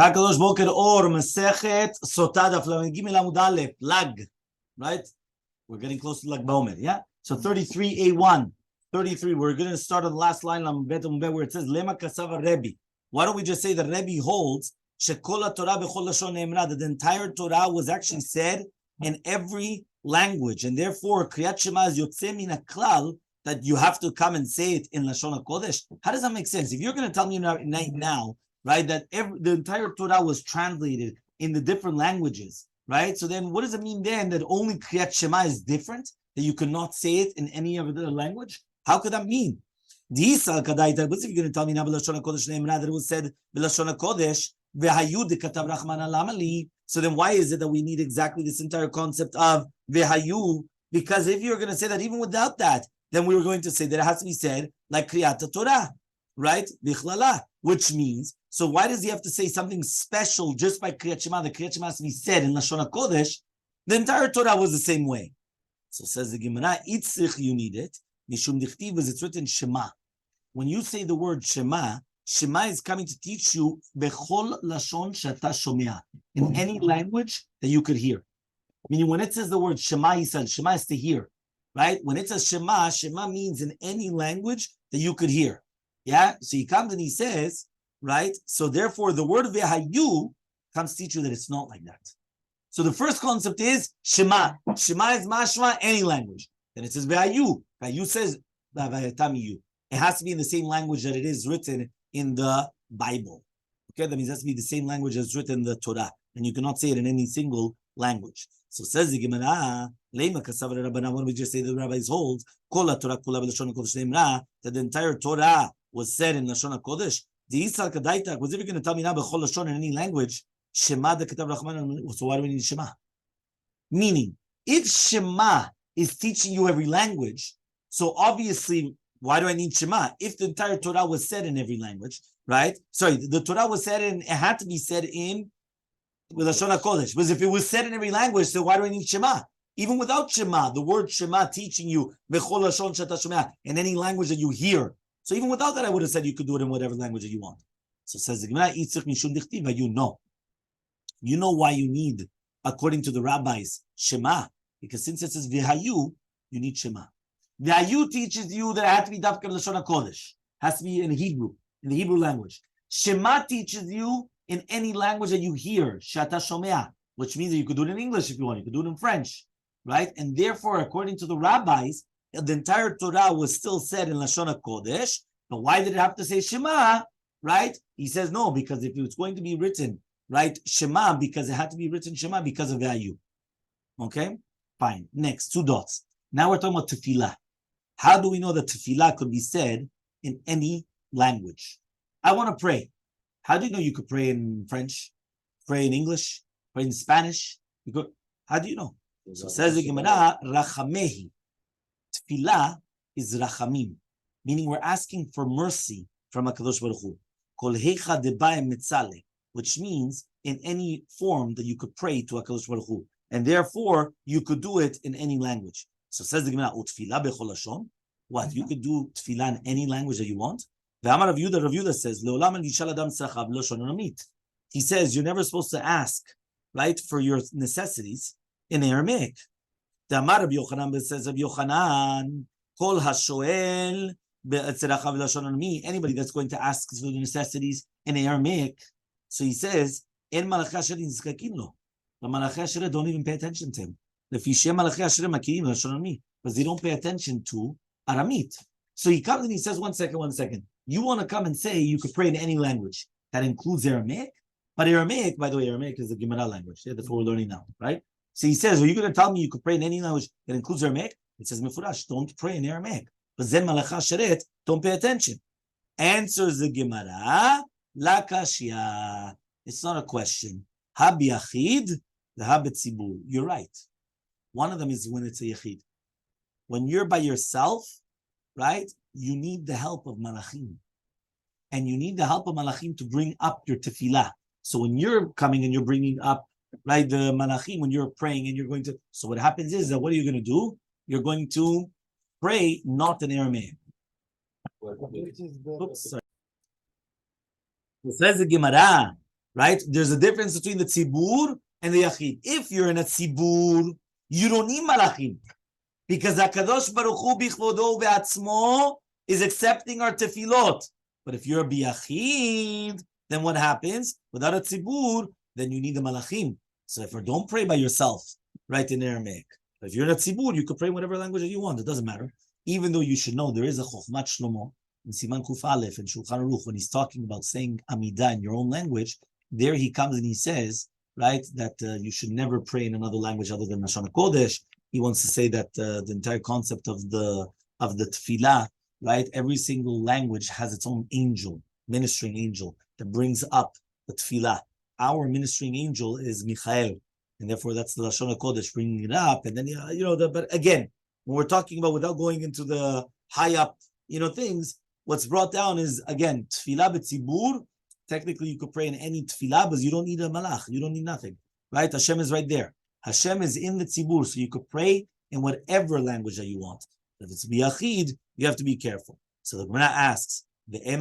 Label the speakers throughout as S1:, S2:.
S1: Hakadosh Boker Or Masechet Sotah Daf Gimel Amud Aleph Lag, right? We're getting close to Lag Bomer, yeah. So 33a1, 33. We're going to start on the last line where it says Lema Kasava Rebbe. Why don't we just say that Rebbe holds Shekola Torah bechol lashon ne'emra, that the entire Torah was actually said in every language, and therefore Kriyat Shema is yotzeh min haklal, that you have to come and say it in Lashon HaKodesh. How does that make sense? If you're going to tell me now, right, that the entire Torah was translated in the different languages, right? So then what does it mean then that only Kriyat Shema is different, that you cannot say it in any other language? How could that mean? But if you're going to tell me now that it was said B'Lashon HaKodesh, so then why is it that we need exactly this entire concept of V'hayu? Because if you're going to say that even without that, then we were going to say that it has to be said like Kriyat Torah, right? Bichlala, which means, so why does he have to say something special just by Kriyat Shema? The Kriyat Shema has to be said in Lashon HaKodesh. The entire Torah was the same way. So says the Gemara, Itzich, you need it. Mishum dichtiv, is it's written Shema. When you say the word Shema, Shema is coming to teach you bechol lashon shata shomea, in any language that you could hear. Meaning when it says the word Shema, he said Shema is to hear, right? When it says Shema, Shema means in any language that you could hear. Yeah? So he comes and he says, right? So therefore the word Vehayu comes to teach you that it's not like that. So the first concept is Shema. Shema is mashma, any language. Then it says Vehayu. Vehayu says Vayatamiyu. It has to be in the same language that it is written in the Bible. Okay, that means it has to be the same language as written in the Torah. And you cannot say it in any single language. So says the Gemara, why don't we just say the rabbis hold that the entire Torah was said in Lashon HaKodesh? Was if you're going to tell me now b'chol lashon in any language, Shema de ketav Rachman, so why do we need Shema? Meaning, if Shema is teaching you every language, so obviously, why do I need Shema? If the entire Torah was said in every language, right? Sorry, the Torah was said in, it had to be said in with Lashon HaKodesh. Because if it was said in every language, so why do I need Shema? Even without Shema, the word Shema teaching you bechol lashon shata shomea in any language that you hear. So even without that, I would have said you could do it in whatever language that you want. So says the Gemara, Itzich mishum dichtiv, you know. You know why you need, according to the rabbis, Shema. Because since it says V'hayu, you need Shema. V'hayu teaches you that it has to be dafka Lashon HaKodesh. Has to be in Hebrew, in the Hebrew language. Shema teaches you in any language that you hear, Shata Shomea, which means that you could do it in English if you want, you could do it in French, right? And therefore, according to the rabbis, the entire Torah was still said in Lashon HaKodesh, but why did it have to say Shema, right? He says no, because if it's going to be written, right, Shema, because it had to be written Shema because of value. Okay? Fine. Next, 2 dots. Now we're talking about tefillah. How do we know that tefillah could be said in any language? I want to pray. How do you know you could pray in French, pray in English, pray in Spanish? You could, how do you know? So says the Gemara, Rachamehi. Tefillah is rachamim, meaning we're asking for mercy from HaKadosh Baruch Hu. Kol hecha debayim mitzale, which means in any form that you could pray to HaKadosh Baruch Hu. And therefore, you could do it in any language. So says the Gemara, Utfilah bechol lashon. What? You could do tefillah in any language that you want? V'amar Rav Yehuda says, Le'olam al yishal adam tzachav lashon aramit. He says, you're never supposed to ask, right, for your necessities in Aramaic. V'amar Rabbi Yochanan says, Rabbi Yochanan, kol hashoel be'etzechav lashon aramit. Anybody that's going to ask for the necessities in Aramaic, so he says, En malachei asher nizkakin lo. The malachei asher don't even pay attention to him. Because they don't pay attention to Aramit. So he comes and he says, one second. You want to come and say you could pray in any language. That includes Aramaic. But Aramaic, by the way, Aramaic is the Gemara language. Yeah, that's what we're learning now, right? So he says, are you going to tell me you could pray in any language that includes Aramaic? It says, Mefurash, don't pray in Aramaic. But Zen Malacha Sheret, don't pay attention. Answers the Gemara, La Kashya. It's not a question. Ha biyachid, the ha betzibur. You're right. One of them is when it's a yachid. When you're by yourself, right, you need the help of malachim. And you need the help of malachim to bring up your tefillah. So when you're coming and you're bringing up, right, the malachim, when you're praying and you're going to, so what happens is that what are you going to do? You're going to pray not in Aramaic. Oops, sorry. It says the Gemara, right? There's a difference between the tzibur and the yachid. If you're in a tzibur, you don't need malachim because HaKadosh Baruch Hu bichvodo be'atzmo is accepting our tefillot. But if you're a biyachid, then what happens? Without a tzibur, then you need the malachim. So if you don't pray by yourself, right, in Aramaic. But if you're in a tzibur, you could pray whatever language that you want. It doesn't matter. Even though you should know there is a chokhmat shlomo in Siman Kuf Aleph and Shulchan Aruch when he's talking about saying Amidah in your own language. There he comes and he says, right, that you should never pray in another language other than Lashon HaKodesh. He wants to say that the entire concept of the tefillah, right, every single language has its own angel, ministering angel that brings up the tefillah. Our ministering angel is Michael, and therefore that's the Lashon HaKodesh bringing it up. And then but again, when we're talking about without going into the high up, things, what's brought down is again tefillah b'tzibur. Technically, you could pray in any tefillah, but you don't need a malach. You don't need nothing, right? Hashem is right there. Hashem is in the tzibur, so you could pray in whatever language that you want. If it's biyachid, you have to be careful. So the Gemara asks, are you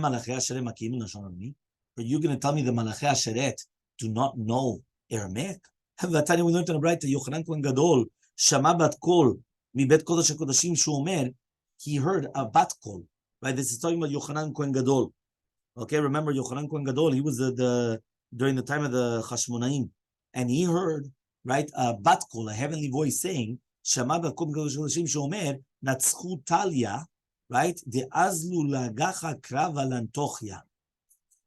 S1: going to tell me the Malachei Asheret do not know Aramaic? We learned in the Braita, Yochanan Kohen Gadol, Shama bat kol, mi bet kodesh hakodashim shu omer, he heard a bat kol, right? This is talking about Yochanan Kohen Gadol. Okay, remember Yochanan Kohen Gadol, he was the during the time of the Chashmonaim, and he heard, right, a bat kol, a heavenly voice saying, Shama bat kol kodesh hakodashim shu omer, natzchu talia, right? The azlu lagacha krava lantochya.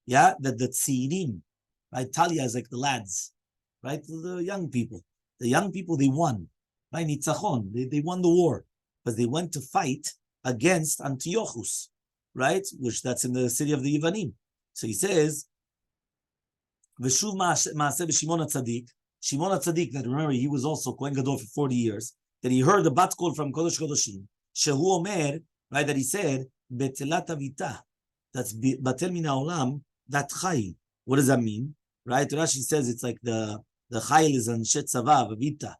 S1: Yeah, that the tzirim, right? Talia is like the lads, right? The young people. The young people, they won, right? Nitzachon, they won the war, but they went to fight against Antiochus, right? Which that's in the city of the Yevanim. So he says, V'shuv ma'aseh b'Shimon HaTzadik. Shimon HaTzadik, that remember, he was also Kohen Gadol for 40 years, that he heard the bat kol from Kodesh Kodashim. Shehu Omer, right, that he said, Betelat Avita. That's Batel Min HaOlam, that Chayil. What does that mean? Right? Rashi says it's like the Chayil is Anshet Tzava, Avita.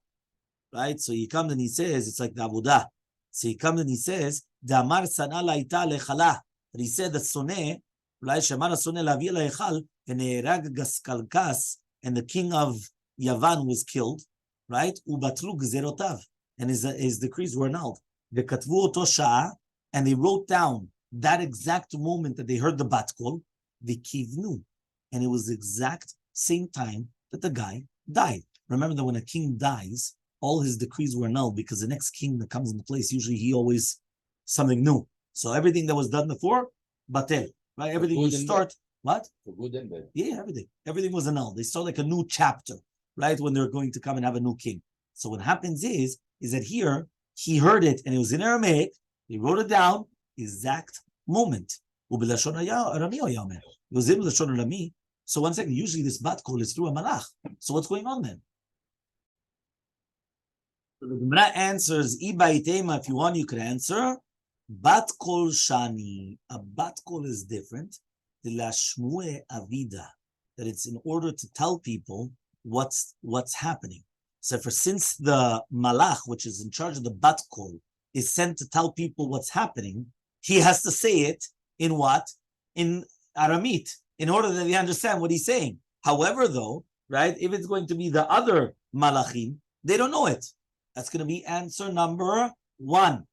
S1: Right? So he comes and he says, it's like the Avodah. So he comes and he says, Damar Sana Laita Lechala. That he said that Soneh, right? Shamar Soneh Lavi Hechal, and Ne'erag Gaskalkas, and the king of Yavan was killed, right? Ubatru Gzerotav. And his decrees were annulled. The Katvu Oto Sha'ah, and they wrote down that exact moment that they heard the bat kol, the kivnu, and it was the exact same time that the guy died. Remember that when a king dies, all his decrees were annulled because the next king that comes into place, usually he always something new. So everything that was done before, batel, right? Everything you start, what? For good and bad. Yeah, everything. Everything was annulled. They start like a new chapter, right? When they're going to come and have a new king. So what happens is that here, he heard it and it was in Aramaic, he wrote it down, exact moment. It was in Lashon Arami. So one second, usually this bat kol is through a malach. So what's going on then? So the Gemara answers, if you want, you could answer, bat kol shani. A bat kol is different. The lashmue avida. That it's in order to tell people what's happening. So since the malach, which is in charge of the bat kol, is sent to tell people what's happening, he has to say it in what? In Aramit, in order that they understand what he's saying. However, though, right, if it's going to be the other malachim, they don't know it. That's going to be answer number 1.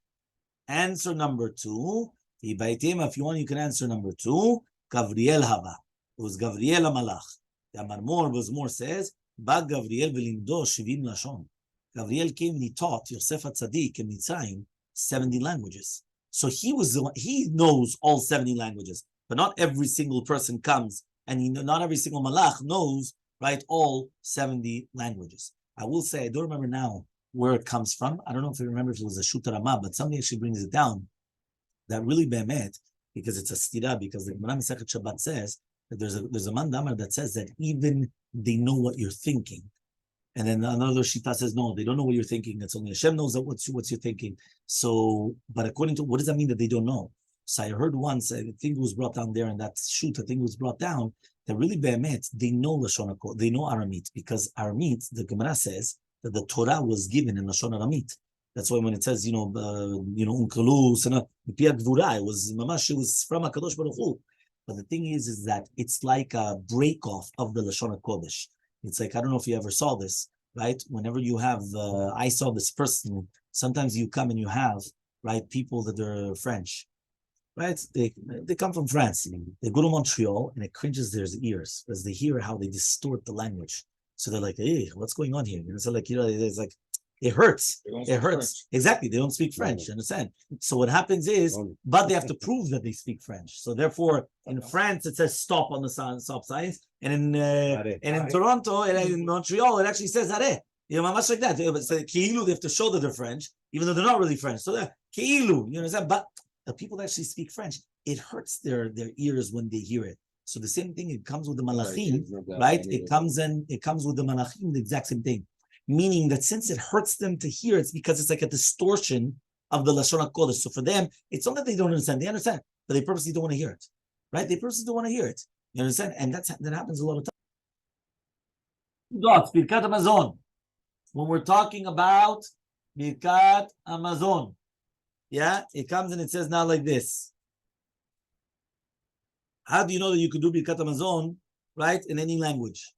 S1: Answer number 2, if you want, you can answer number 2, Gavriel Hava. It was Gavriel HaMalach. The Amarmor was more says, Ba Gavriel v'limdo shivim lashon. Gavriel came and he taught Yosef HaTzadik in Mitzrayim 70 languages. So he knows all 70 languages, but not every single person comes, and not every single malach knows, right, all 70 languages. I will say, I don't remember now where it comes from. I don't know if you remember if it was a Shuta Ramah, but somebody actually brings it down, that really be'emet, because it's a stira, because the Gemara Masechet Shabbat says that there's a man damar that says that even they know what you're thinking. And then another shita says, no, they don't know what you're thinking. It's only Hashem knows what you're thinking. So, but according to, what does that mean that they don't know? So I heard once, I think it was brought down there in that shoot, I think it was brought down, that really be'emet, they know Lashon HaKol, they know Aramit, because Aramit, the Gemara says, that the Torah was given in Lashon Aramit. That's why when it says, Unkelu, it was mamash, it was from HaKadosh Baruch Hu. But the thing is that it's like a break off of the Lashon HaKodesh. It's like, I don't know if you ever saw this, right? Whenever you have, I saw this personally. Sometimes you come and you have, right, people that are French, right? They come from France. They go to Montreal and it cringes their ears because they hear how they distort the language. So they're like, hey, what's going on here? So like, it's like, it hurts. It hurts. Exactly. They don't speak French. You understand? So what happens is, but they have to prove that they speak French. So therefore, in France, it says stop on the stop signs. And in Toronto, and in Montreal, it actually says arrêt. Much like that. So Keilu, they have to show that they're French, even though they're not really French. So they're Keilu, you understand? But the people that actually speak French, it hurts their ears when they hear it. So the same thing, it comes with the Malachim, right? It comes with the Malachim, the exact same thing. Meaning that since it hurts them to hear, it's because it's like a distortion of the Lashon HaKodesh. So for them, it's not that they don't understand. They understand, but they purposely don't want to hear it, right? They purposely don't want to hear it. You understand? And that happens a lot of times. Birkat Hamazon. When we're talking about Birkat Hamazon, yeah, it comes and it says now like this. How do you know that you could do Birkat Hamazon, right, in any language?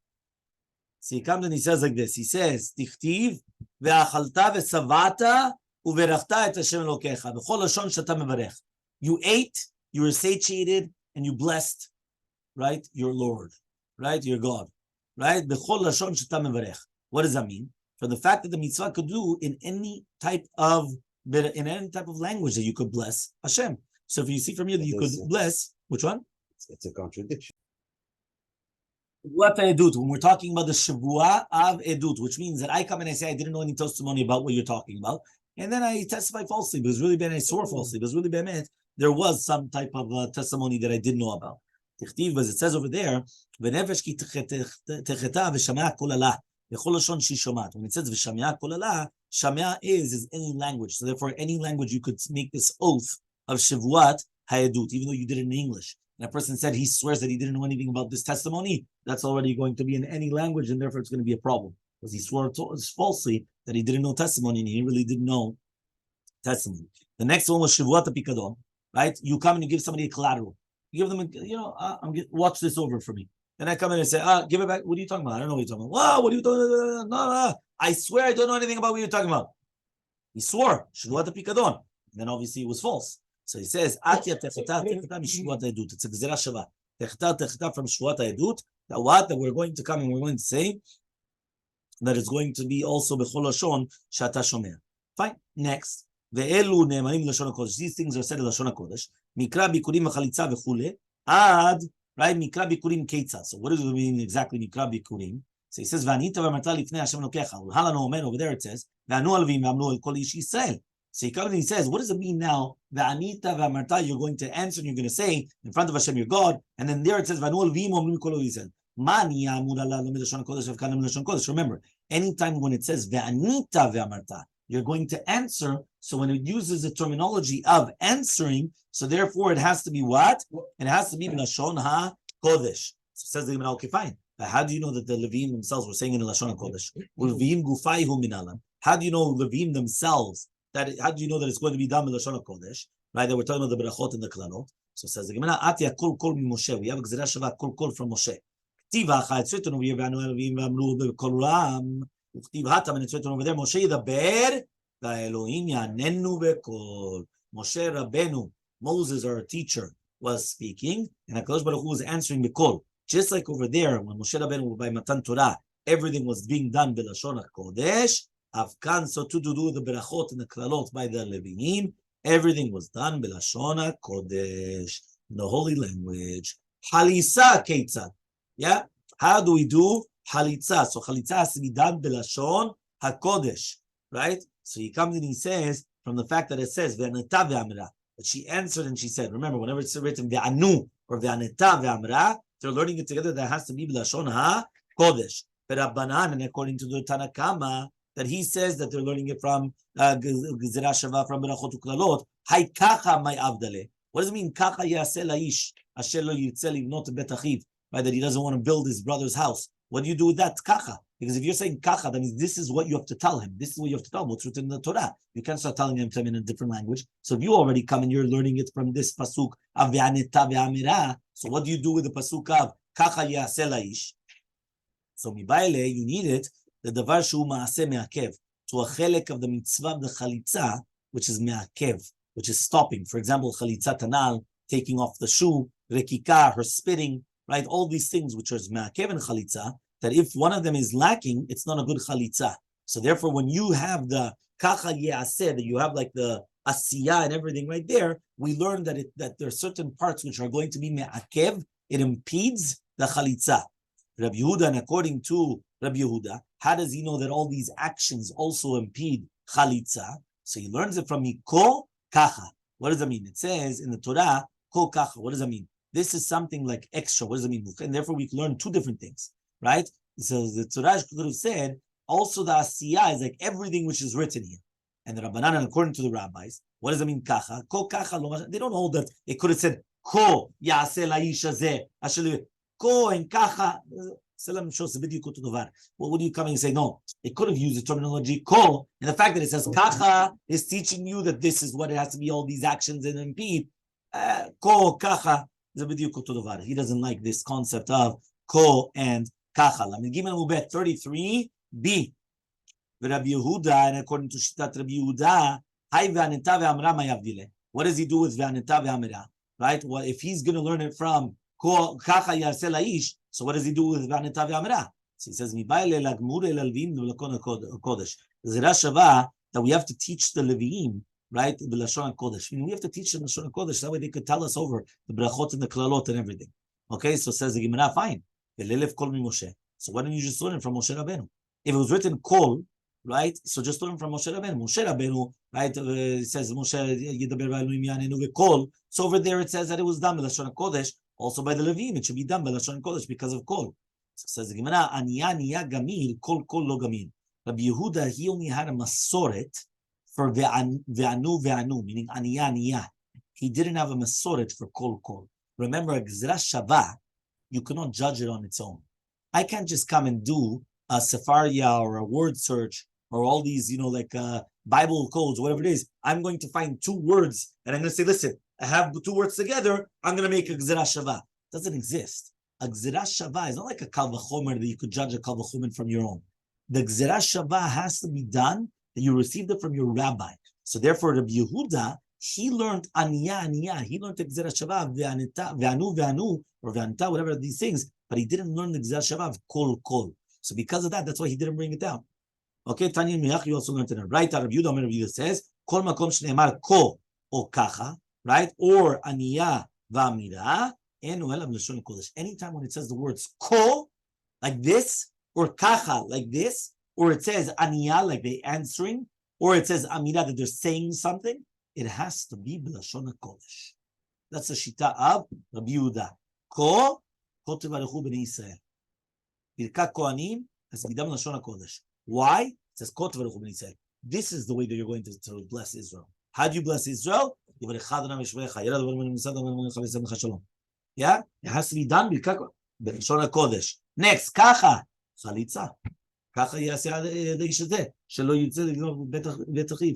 S1: So he comes and he says like this. He says, Tichtiv ve'achalta ve'savata uverachta et Hashem Elokecha b'chol lashon she'ata mevarech. You ate, you were satiated, and you blessed, right, your Lord, right, your God, right? B'chol lashon she'ata mevarech. What does that mean? For the fact that the mitzvah could do in any type of language that you could bless Hashem. So if you see from here that you could bless, which one?
S2: It's a contradiction.
S1: What edut? When we're talking about the Shavua of edut, which means that I come and I say I didn't know any testimony about what you're talking about, and then I testify falsely because really bad, I swore falsely because really bad, there was some type of testimony that I didn't know about. Tichtiv, as it says over there, when it says v'shamia kolala, shamia is any language. So therefore, any language you could make this oath of Shavuot ha'edut, even though you did it in English. And a person said he swears that he didn't know anything about this testimony, that's already going to be in any language, and therefore it's going to be a problem. Because he swore falsely that he didn't know testimony, and he really didn't know testimony. The next one was Shavuot HaPikadon, right? You come and you give somebody a collateral. You give them, watch this over for me. Then I come in and say, give it back. What are you talking about? I don't know what you're talking about. Wow, what are you talking about? No. I swear I don't know anything about what you're talking about. He swore, Shavuot HaPikadon. Then obviously it was false. So he says, Atya techeta mishvuat ha'edut. It's a gzera shava. Techeta from shvuat ha'edut. That we're going to come and we're going to say that it's going to be also b'chol lashon she'ata shomer. Fine. Next. Ve'elu ne'emanim lashon hakodesh. These things are said in lashon hakodesh. Mikra bikurim v'chalitza v'chule. Ad, right? Mikra bikurim keitza. So what does it mean exactly mikra bikurim? So he says, V'anita v'amarta lifnei Hashem Elokecha. Halano omer, over there it says, V'anu alvim v'amnu el kol ish Yisrael. So he comes and he says, what does it mean now? V'anita v'amarta, you're going to answer and you're going to say in front of Hashem, your God. And then there it says, V'anu alvim omrim kol Yisrael. Mani amud Allah lo milashon kodesh v'kanem milashon kodesh. Remember, anytime when it says V'anita v'amarta, you're going to answer. So when it uses the terminology of answering, so therefore it has to be what? It has to be milashon ha-kodesh. So says the Gemara, okay, fine. But how do you know that the Levim themselves were saying in Lashon HaKodesh? Levim gufayhu minalam. How do you know Levim themselves? How do you know that it's going to be done in Lashon HaKodesh? Right, that we're talking about the berachot and the klanot. So says the Gemara, Atya kol kol mi Moshe. We have a gzera shava kol from Moshe. K'tiva ha it's written over here, v'anu Levim v'amru b'kol ram. K'tiv hatam, and it's written over there, Moshe yidaber v'Elohim yanenu b'kol. Moshe Rabbeinu, Moses, our teacher, was speaking, and HaKadosh Baruch Hu was answering b'kol. Just like over there, when Moshe Rabbeinu by Matan Torah, everything was being done b'lashon HaKodesh. Afkan, so to do the berachot and the klalot by the Levim, everything was done b'lashon HaKodesh, in the holy language. Halisa keitza, yeah. How do we do halitza? So halitza has to be done b'lashon HaKodesh, right? So he comes and he says, from the fact that it says ve'aneta ve'amra, that she answered and she said. Remember, whenever it's written ve'anu or ve'aneta ve'amra, they're learning it together. That has to be b'lashon ha-kodesh. But Rabbanan, and according to the Tanakama, that he says that they're learning it from Gezerah Shava, from Berachot Uklalot. Hay kacha my avdale. What does it mean? Kacha yaseh laish asher lo yirtzeh livnot bet achiv. Right, that he doesn't want to build his brother's house. What do you do with that kacha? Because if you're saying kacha, that means this is what you have to tell him. This is what you have to tell him, what's written in the Torah. You can't start telling him in a different language. So if you already come and you're learning it from this pasuk of ve'aneta ve'amira, so what do you do with the pasuk of kacha yaseh laish? So mibayle, you need it, the davar shu ma'aseh me'akev, to a chelek of the mitzvah of the chalitza, which is me'akev, which is stopping. For example, chalitza tanal, taking off the shoe, rekika, her spitting, right? All these things which are me'akev and chalitza, that if one of them is lacking, it's not a good chalitza. So therefore, when you have the kacha ye'aseh, that you have like the asiyah and everything right there, we learn that there are certain parts which are going to be me'akev, it impedes the chalitza. Rabbi Yehuda, and according to Rabbi Yehuda, how does he know that all these actions also impede chalitza? So he learns it from Miko kacha. What does that mean? It says in the Torah, ko kacha. What does that mean? This is something like extra. What does it mean? And therefore we can learn two different things, right? So the Torah could have said, also the asiyah is like everything which is written here. And the Rabbanan, according to the rabbis, what does it mean kacha? Ko kacha. They don't hold that. It could have said, ko ya'aseh la'ish hazeh. Ko and kacha. Well, what do you come and say? No, it could have used the terminology ko, and the fact that it says kacha is teaching you that this is what it has to be, all these actions and impede. Ko kacha. He doesn't like this concept of ko and kacha. 33b. Rabbi Yehuda, and according to Shitat Rabbi Yehuda, what does he do with ve'aneta ve'amira? Right? Well, if he's going to learn it from ko kacha yaseh laish, so what does he do with ve'aneta ve'amira? So he says, that we have to teach the Leviim, right? B'lashon HaKodesh. We have to teach them Lashon HaKodesh. That way they could tell us over the brachot and the klalot and everything. Okay, so says the Gemara, fine. So why don't you just learn it from Moshe Rabbeinu? If it was written kol, right? So just learn from Moshe Rabbeinu. Moshe Rabbeinu, right? It says Moshe yidaber v'elohim yanenu v'kol. So over there it says that it was done b'lashon HaKodesh. Also by the Leviim, it should be done b'lashon HaKodesh because of kol. So says the Gemara, aniya niya gamir, kol lo gamir. Rabbi Yehuda, he only had a masoret for ve'anu, meaning aniya. He didn't have a masoret for kol. Remember, a gzera shava, you cannot judge it on its own. I can't just come and do a Sefaria or a word search or all these, like Bible codes, whatever it is. I'm going to find two words and I'm going to say, listen, I have two words together, I'm going to make a gzera shava. It doesn't exist. A gzera shava is not like a kal v'chomer that you could judge a kal v'chomer from your own. The gzera shava has to be done that you received it from your rabbi. So therefore, Rabbi Yehuda, he learned aniya. He learned the gzera shava, ve'anu, or ve'anita, whatever these things, but he didn't learn the gzera shava of kol. So because of that, that's why he didn't bring it down. Okay, Tanya Miyach, you also learned it. Right, Rabbi Yehuda says, kol makom shneimar ko o kacha, right, or aniya v'amira, enu elav l'shon kodesh. Anytime when it says the words ko, like this, or kacha, like this, or it says aniya, like they answering, or it says amira, that they're saying something, it has to be b'lashon kodesh. That's the shita of Rabbi Yehuda. Ko tevarechu b'nei Yisrael. Birkat kohanim has to be done b'lashon kodesh. Why? It says ko tevarechu b'nei Yisrael. This is the way that you're going to bless Israel. How do you bless Israel? Yeah, it has to be done b'lashon kodesh. Next, kacha. חליצה. ככה יעשה האיש הזה, שלא יוצא לגנוב בית אחיו.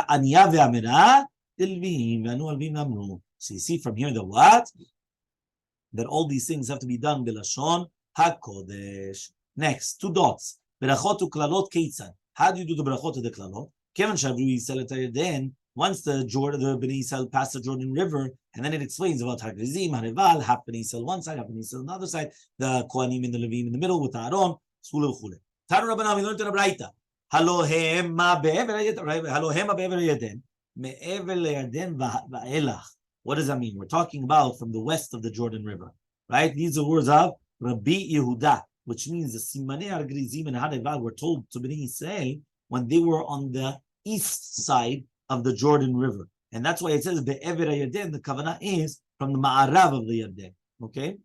S1: ענייה ואמרה, הלווים, וענו הלווים אמרו. So you see from here the what? That all these things have to be done בלשון הקודש. Next, two dots. ברכות וקללות כיצד. How do you do the ברכות and the קללות? כיוון שעברו ישראל את הירדן, once the Bnei Yisrael passed the Jordan River, and then it explains about Hagrizim, Hareval, half Bnei Yisrael one side, half Bnei Yisrael on the other side, the Kohanim and the Levim in the middle with Aaron, Schule. Taru Rabbanan, we learned in a Braita. Halohem ma be'ever Yarden, me'ever Yarden va'elach. What does that mean? We're talking about from the west of the Jordan River, right? These are words of Rabbi Yehuda, which means the Simanei Hagrizim and Hareval were told to Bnei Yisrael when they were on the east side of the Jordan River. And that's why it says Be'ever Yarden, the kavanah is from the Ma'arav of the Yarden. Okay?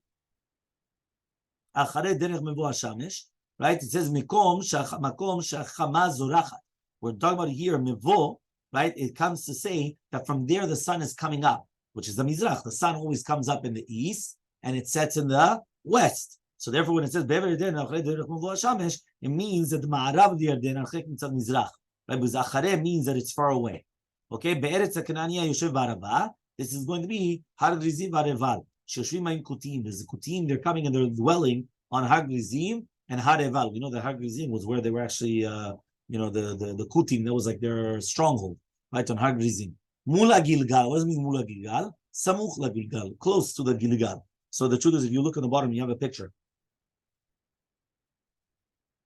S1: Acharei derech mevo hashamesh, right? It says Makom shachama zorachat. We're talking about here, mevo, right? It comes to say that from there the sun is coming up, which is the Mizrach. The sun always comes up in the east and it sets in the west. So therefore, when it says Be'ever Yarden, it means that the Ma'arav the Yarden, Archek Mitzad Mizrach. Right? Because Achareh means that it's far away. Okay? Be'eretz HaKananiya Yoshev Ba'arava. This is going to be Har Grizim V'Areval. Shoshvim Ma'im Kutim. There's a Kutim, they're coming and they're dwelling on Har Grizim and Har Eval. We know that Har Grizim was where they were actually, the Kutim, that was like their stronghold, right, on Har Grizim. Mula Gilgal. What does it mean Mula Gilgal? Samuch La Gilgal, close to the Gilgal. So the truth is, if you look at the bottom, you have a picture.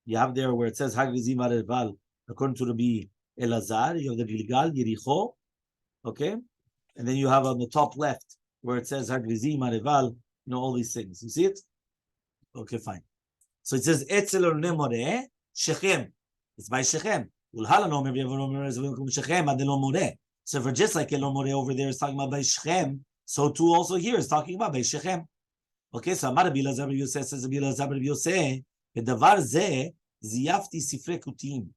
S1: You have there where it says Har Grizim Areval, according to Rabbi Elazar, you have the Gilgal, Yericho, okay? And then you have on the top left where it says Har Grizim Areval, all these things. You see it? Okay, fine. So it says Etzel Nemore Shechem. It's by Shechem. So for just like Elon More over there is talking about by Shechem, so too also here is talking about by Shechem. Okay, so Amar Rabbi Elazar Yosef says Rabbi Elazar Yosef, Bedavar Zeh Ziyafti Sifrei Kutim.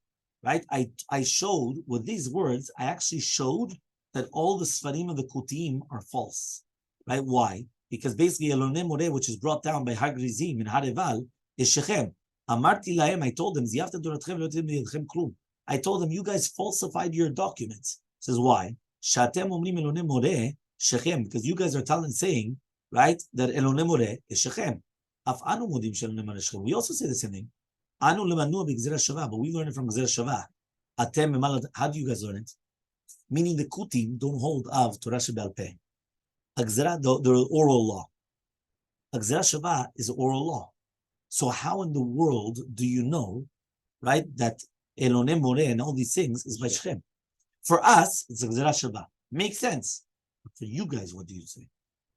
S1: Right? I showed with these words, I actually showed that all the Sfarim of the Kutim are false. Right? Why? Because basically Elon More, which is brought down by Har Grizim and Har Eval, is Shechem. Amarti lahem, I told them, I told them, you guys falsified your documents. Says why? Because you guys are saying, right, that Elone More is Shechem. We also say the same thing. But we learn it from Gzera Shavah. How do you guys learn it? Meaning the Kutim don't hold of Torah Shebal Peh. The oral law. Gzera Shavah is oral law. So how in the world do you know, right, that Elone More and all these things is by Shechem? For us, it's a Gzera Shavah. Makes sense. But for you guys, what do you say?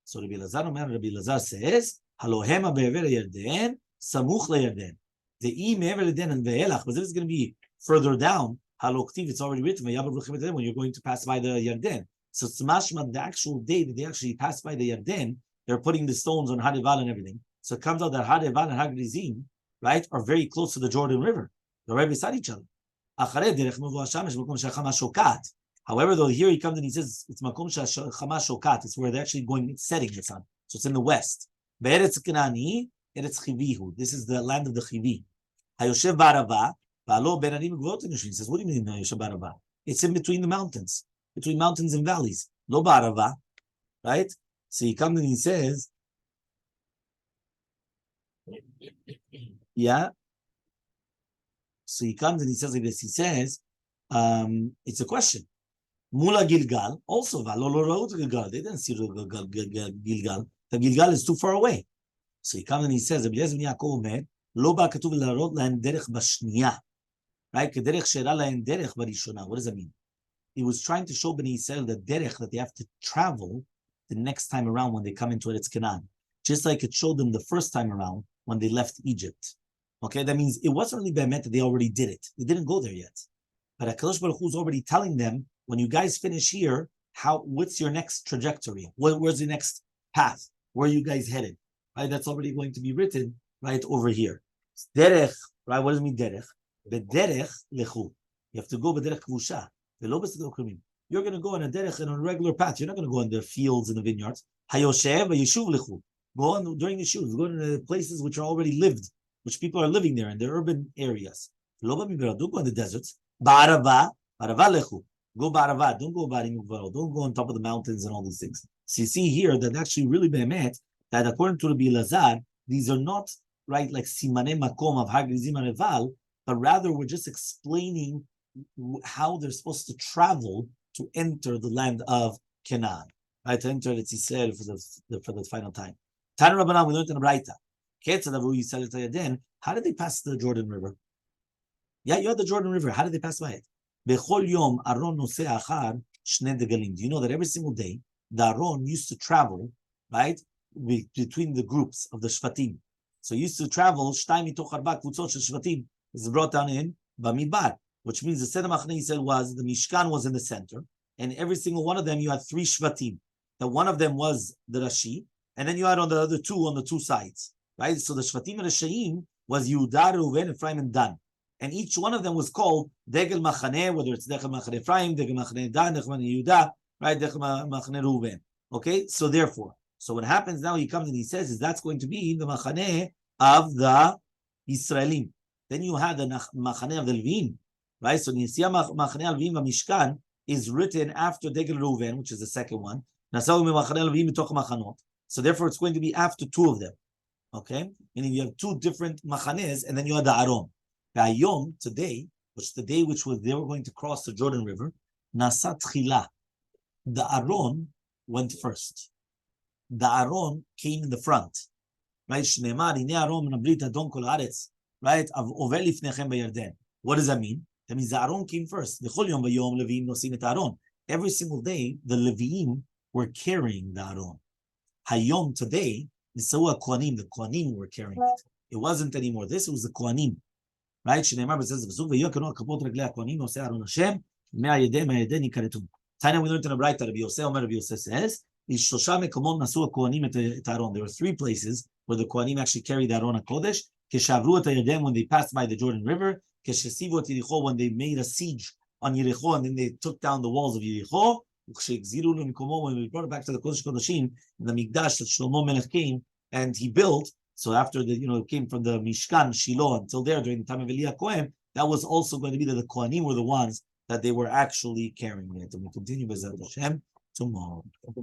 S1: So Rabbi Elazar says, Halohema be'ever Yarden, samuch le'Yarden. The e me'ever Yarden and ve'elach, but this is going to be further down. Haloktiv, it's already written, when you're going to pass by the Yarden. So it's mashma, the actual day that they actually pass by the Yarden, they're putting the stones on Har Eval and everything. So it comes out that Har Eval and Har Grizim, right, are very close to the Jordan River. They're right beside each other. However, though here he comes and he says it's makom shachama shokat. It's where they're actually going, it's setting the sun. So it's in the west. Be'eretz Kanani, eretz Chivihu. This is the land of the Chivi. Hayoshev Barava, Balo Benanim Gvotin. He says, what do you mean Hayoshev Barava? It's in between the mountains, between mountains and valleys. Lo Barava, right? So he comes and he says, yeah. So he comes and he says like this. He says, it's a question. Mula Gilgal, also Gilgal. They didn't see Gilgal. The Gilgal is too far away. So he comes and he says, right? What does that mean? He was trying to show Bnei Yisrael the derech that they have to travel the next time around when they come into Eretz Canaan. Just like it showed them the first time around when they left Egypt. Okay, that means it wasn't really be'emet that they already did it. They didn't go there yet. But HaKadosh Baruch Hu is already telling them, when you guys finish here, what's your next trajectory? Where's the next path? Where are you guys headed? Right, that's already going to be written right over here. Derech, right? What does it mean derech? Bederech lechu. You have to go bederech kvusha. You're going to go on a derech and on a regular path. You're not going to go in the fields and the vineyards. Hayoshev yeshuv lechu. Go on during the shuvs. Go to the places which are already lived, which people are living there in the urban areas. Don't go in the deserts. Ba'arava lechu. Go ba'arava. Don't go ba'arim u'varot. Don't go on top of the mountains and all these things. So you see here that actually really be'emet that according to Rabbi Elazar, these are not right like simane makom of Har Grizim and Eval, but rather we're just explaining how they're supposed to travel to enter the land of Canaan, right? To enter Eretz Yisrael for the final time. Tana Rabbanan, we learned in the Braita. How did they pass the Jordan River? Yeah, you had the Jordan River. How did they pass by it? Do you know that every single day the Aron used to travel, right, between the groups of the Shvatim? So he used to travel. Shtay mitoch arba kvutzot shel Shvatim is brought down in Bamidbar, which means the Seder Machnei Yisrael was the Mishkan was in the center, and every single one of them you had three Shvatim. That one of them was the Rashi, and then you had on the other two on the two sides, right? So the Shvatim and the Shaim was Yehuda, Reuven, Ephraim, and Dan. And each one of them was called Degel Machaneh, whether it's Degel Machaneh Ephraim, Degel Machaneh Dan, Degel Machaneh Yehuda, right? Degel Machaneh Reuven. Okay, so therefore, so what happens now, he comes and he says, is that's going to be the Machaneh of the Israelim. Then you had the Machaneh of the Levim, right? So Nisya Machaneh al Levim Mishkan is written after Degel Reuven, which is the second one. So therefore, it's going to be after two of them. Okay, meaning you have two different machanes, and then you have the Aron. The Yom today, which is the day which was they were going to cross the Jordan River. Nasat Chila, the Aron went first. The Aron came in the front, right? Shneimar Ine Aron Menabrit Adon Kol Haaretz, right? Over Lifnechem BeYarden. What does that mean? That means the Aron came first. Every single day, the Leviim were carrying the Aron. Hayom today, the Kohanim were carrying it. It wasn't anymore. This was the Kohanim, right? Shneimar says, Tanya, we learned in the Braita, Rabbi Yosef says, there were three places where the Kohanim actually carried the Aron HaKodesh. When they passed by the Jordan River, when they made a siege on Yericho, and then they took down the walls of Yericho, when we brought it back to the Kodesh Kodashim, the Mikdash that Shlomo Melech came and he built. So after it came from the Mishkan, Shiloh, until there during the time of Eliah Kohen, that was also going to be that the Kohanim were the ones that they were actually carrying it. And we continue with Hashem tomorrow.